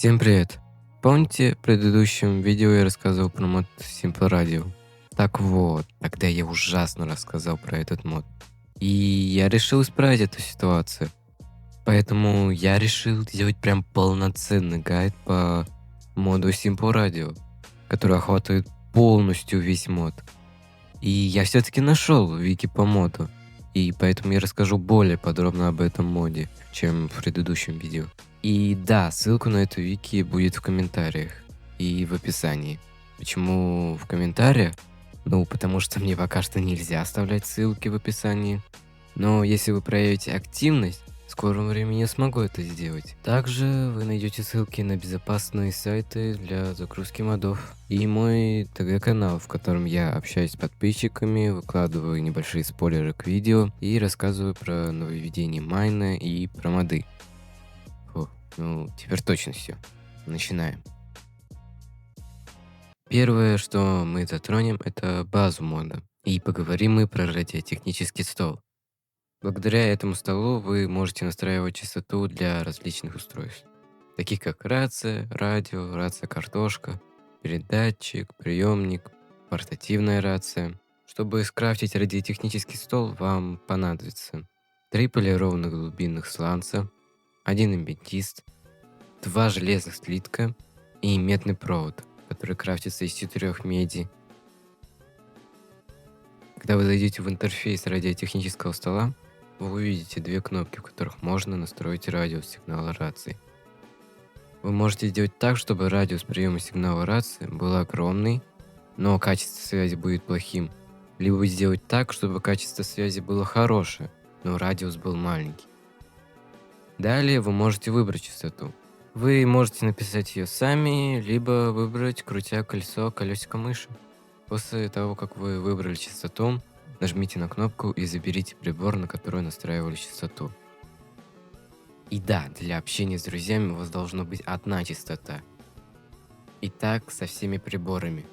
Всем привет! Помните, в предыдущем видео я рассказывал про мод Simple Radio? Так вот, тогда я ужасно рассказал про этот мод. И я решил исправить эту ситуацию. Поэтому я решил сделать прям полноценный гайд по моду Simple Radio, который охватывает полностью весь мод. И я все-таки нашел вики по моду. И поэтому я расскажу более подробно об этом моде, чем в предыдущем видео. И да, ссылка на эту вики будет в комментариях и в описании. Почему в комментариях? Ну, потому что мне пока что нельзя оставлять ссылки в описании. Но если вы проявите активность, в скором времени я смогу это сделать. Также вы найдете ссылки на безопасные сайты для загрузки модов. И мой ТГ-канал, в котором я общаюсь с подписчиками, выкладываю небольшие спойлеры к видео и рассказываю про нововведения майна и про моды. Фу, ну теперь точно все. Начинаем. Первое, что мы затронем, это базу мода. И поговорим мы про радиотехнический стол. Благодаря этому столу вы можете настраивать частоту для различных устройств, таких как рация, радио, рация-картошка, передатчик, приемник, портативная рация. Чтобы скрафтить радиотехнический стол, вам понадобится 3 полированных глубинных сланца, 1 аметист, 2 железных слитка и медный провод, который крафтится из 4 меди. Когда вы зайдете в интерфейс радиотехнического стола, вы увидите 2 кнопки, в которых можно настроить радиус сигнала рации. Вы можете сделать так, чтобы радиус приема сигнала рации был огромный, но качество связи будет плохим. Либо сделать так, чтобы качество связи было хорошее, но радиус был маленький. Далее вы можете выбрать частоту. Вы можете написать ее сами, либо выбрать, крутя колесо колесико мыши. После того, как вы выбрали частоту, нажмите на кнопку и заберите прибор, на который настраивали частоту. И да, для общения с друзьями у вас должна быть одна частота. И так со всеми приборами.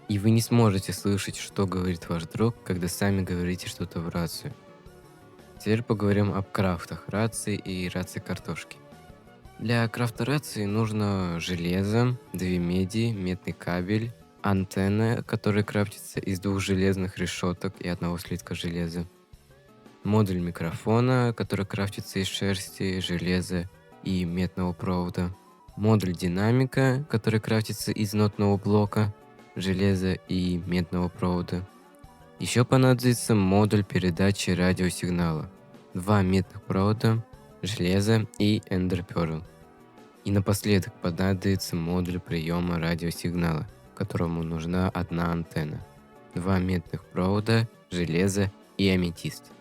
И вы не сможете слышать, что говорит ваш друг, когда сами говорите что-то в рацию. Теперь поговорим об крафтах рации и рации картошки. Для крафта рации нужно железо, 2 меди, медный кабель, антенна, которая крафтится из 2 железных решеток и 1 слитка железа, модуль микрофона, который крафтится из шерсти, железа и медного провода, модуль динамика, который крафтится из нотного блока, железа и медного провода. Еще понадобится модуль передачи радиосигнала, 2 медных провода, железо и эндерперл. И напоследок понадобится модуль приема радиосигнала, которому нужна 1 антенна, 2 медных провода, железо и аметист.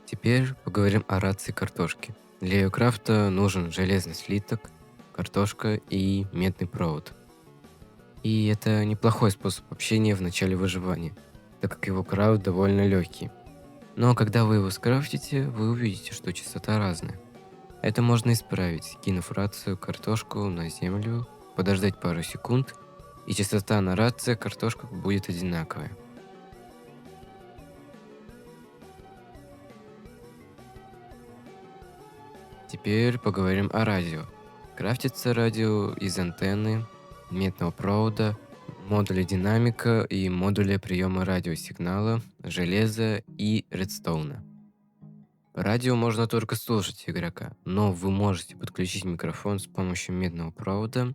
Теперь поговорим о рации картошки. Для ее крафта нужен железный слиток, картошка и медный провод. И это неплохой способ общения в начале выживания, так как его крафт довольно легкий. Но когда вы его скрафтите, вы увидите, что частота разная. Это можно исправить, кинув рацию картошку на землю, подождать пару секунд, и частота на рации картошка будет одинаковая. Теперь поговорим о радио. Крафтится радио из антенны, медного провода, модуля динамика и модуля приема радиосигнала, железа и редстоуна. Радио можно только слушать игрока, но вы можете подключить микрофон с помощью медного провода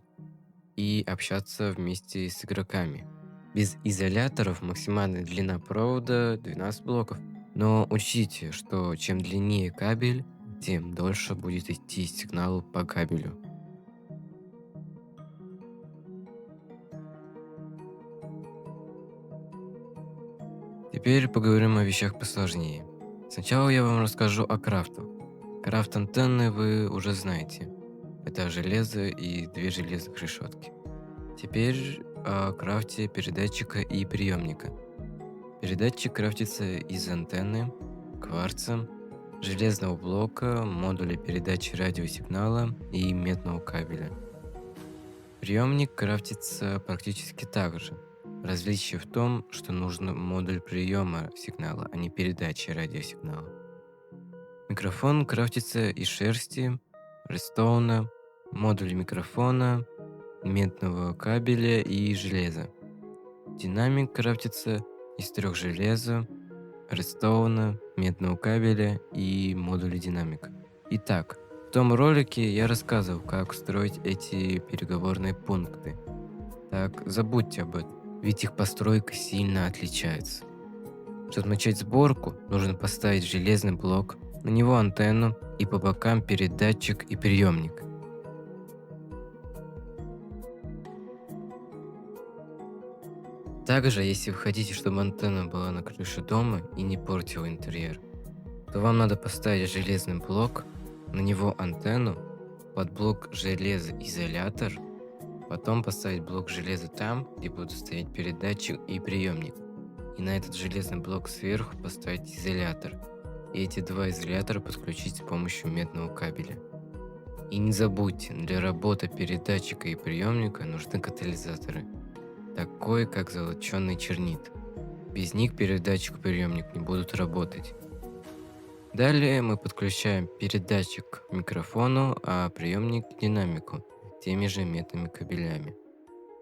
и общаться вместе с игроками. Без изоляторов максимальная длина провода 12 блоков. Но учтите, что чем длиннее кабель, тем дольше будет идти сигнал по кабелю. Теперь поговорим о вещах посложнее. Сначала я вам расскажу о крафтах. Крафт антенны вы уже знаете. Это железо и 2 железных решетки. Теперь о крафте передатчика и приемника. Передатчик крафтится из антенны, кварца, железного блока, модуля передачи радиосигнала и медного кабеля. Приемник крафтится практически так же. Различие в том, что нужен модуль приема сигнала, а не передачи радиосигнала. Микрофон крафтится из шерсти, редстоуна, модуль микрофона, медного кабеля и железа. Динамик крафтится из 3 железа, редстоуна, медного кабеля и модуля динамика. Итак, в том ролике я рассказывал, как строить эти переговорные пункты. Так забудьте об этом, ведь их постройка сильно отличается. Чтобы начать сборку, нужно поставить железный блок, на него антенну и по бокам передатчик и приемник. Также, если вы хотите, чтобы антенна была на крыше дома и не портила интерьер, то вам надо поставить железный блок, на него антенну, под блок железа изолятор, потом поставить блок железа там, где будут стоять передатчик и приемник, и на этот железный блок сверху поставить изолятор, и эти 2 изолятора подключить с помощью медного кабеля. И не забудьте, для работы передатчика и приемника нужны катализаторы, такой как золоченый чернит. Без них передатчик и приемник не будут работать. Далее мы подключаем передатчик к микрофону, а приемник к динамику теми же медными кабелями.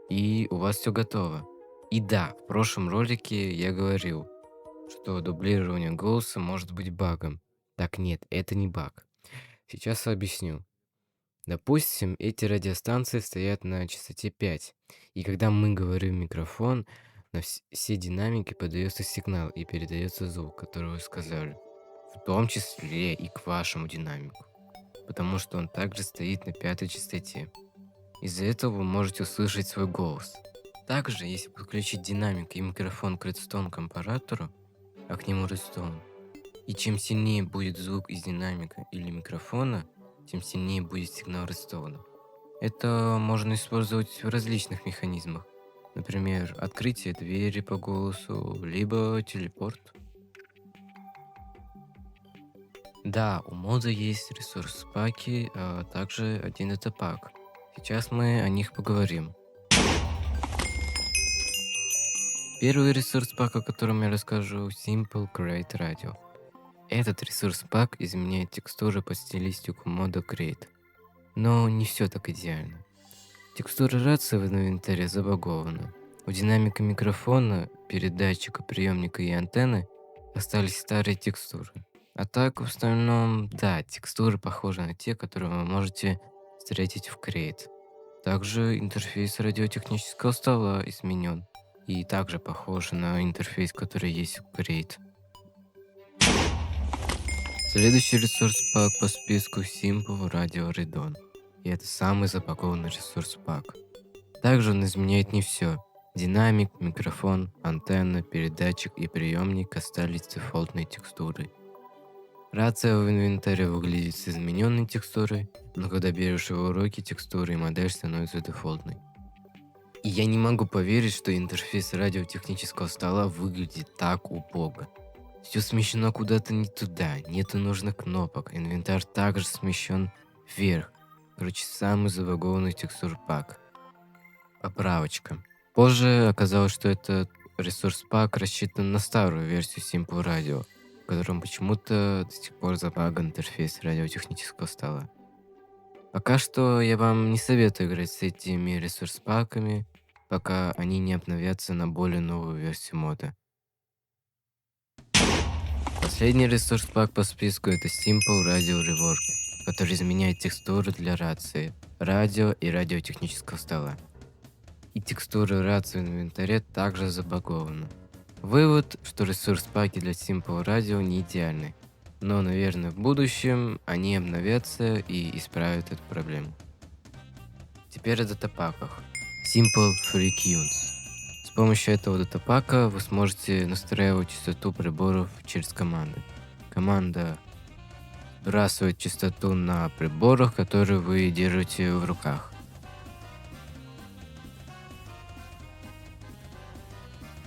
И у вас все готово. И да, в прошлом ролике я говорил, что дублирование голоса может быть багом. Так нет, это не баг. Сейчас объясню. Допустим, эти радиостанции стоят на частоте 5, и когда мы говорим в микрофон, на все динамики подается сигнал и передается звук, который вы сказали, в том числе и к вашему динамику, потому что он также стоит на 5 частоте. Из-за этого вы можете услышать свой голос. Также, если подключить динамик и микрофон к редстоун-компаратору, а к нему редстоун, и чем сильнее будет звук из динамика или микрофона, тем сильнее будет сигнал редстоуна. Это можно использовать в различных механизмах. Например, открытие двери по голосу, либо телепорт. Да, у мода есть ресурс-паки, а также один датапак. Сейчас мы о них поговорим. Первый ресурс-пак, о котором я расскажу, Simple Create Radio. Этот ресурс-пак изменяет текстуры под стилистику мода Create. Но не все так идеально. Текстура рации в инвентаре забагована. У динамика микрофона, передатчика, приемника и антенны остались старые текстуры. А так, в остальном, да, текстуры похожи на те, которые вы можете встретить в Create. Также интерфейс радиотехнического стола изменен и также похож на интерфейс, который есть в Create. Следующий ресурс-пак по списку Simple Radio Redon. И это самый запакованный ресурс-пак. Также он изменяет не все. Динамик, микрофон, антенна, передатчик и приемник остались дефолтной текстурой. Рация в инвентаре выглядит с измененной текстурой, но когда берешь его в руки, текстура и модель становятся дефолтной. И я не могу поверить, что интерфейс радиотехнического стола выглядит так убого. Все смещено куда-то не туда, нету нужных кнопок, инвентарь также смещен вверх. Короче, самый забагованный текстур-пак. Поправочка. Позже оказалось, что этот ресурс-пак рассчитан на старую версию Simple Radio, в котором почему-то до сих пор забаган интерфейс радиотехнического стола. Пока что я вам не советую играть с этими ресурс-паками, пока они не обновятся на более новую версию мода. Последний ресурс-пак по списку это Simple Radio Rework, который изменяет текстуры для рации, радио и радиотехнического стола. И текстуры рации в инвентаре также забагованы. Вывод, что ресурс-паки для Simple Radio не идеальны, но, наверное, в будущем они обновятся и исправят эту проблему. Теперь о датапаках. Simple Free Tunes. С помощью этого датапака вы сможете настраивать частоту приборов через команды. Команда сбрасывает частоту на приборах, которые вы держите в руках.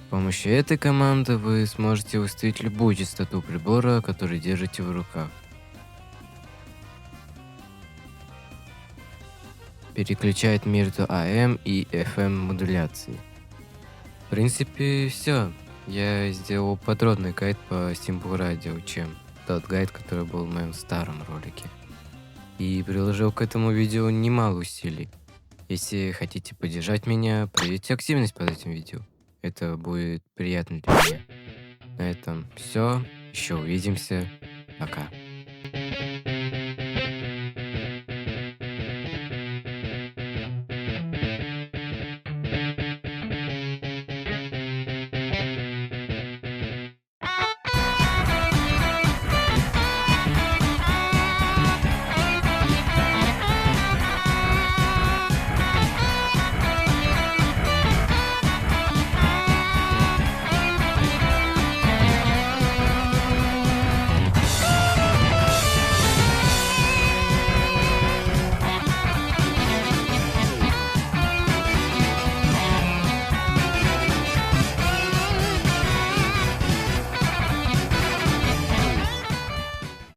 С помощью этой команды вы сможете выставить любую частоту прибора, который держите в руках. Переключает между AM и FM модуляцией. В принципе, все. Я сделал подробный гайд по Simple Radio, чем тот гайд, который был в моем старом ролике. и приложил к этому видео немало усилий. Если хотите поддержать меня, проявите активность под этим видео. Это будет приятно для меня. На этом все. Еще увидимся. Пока.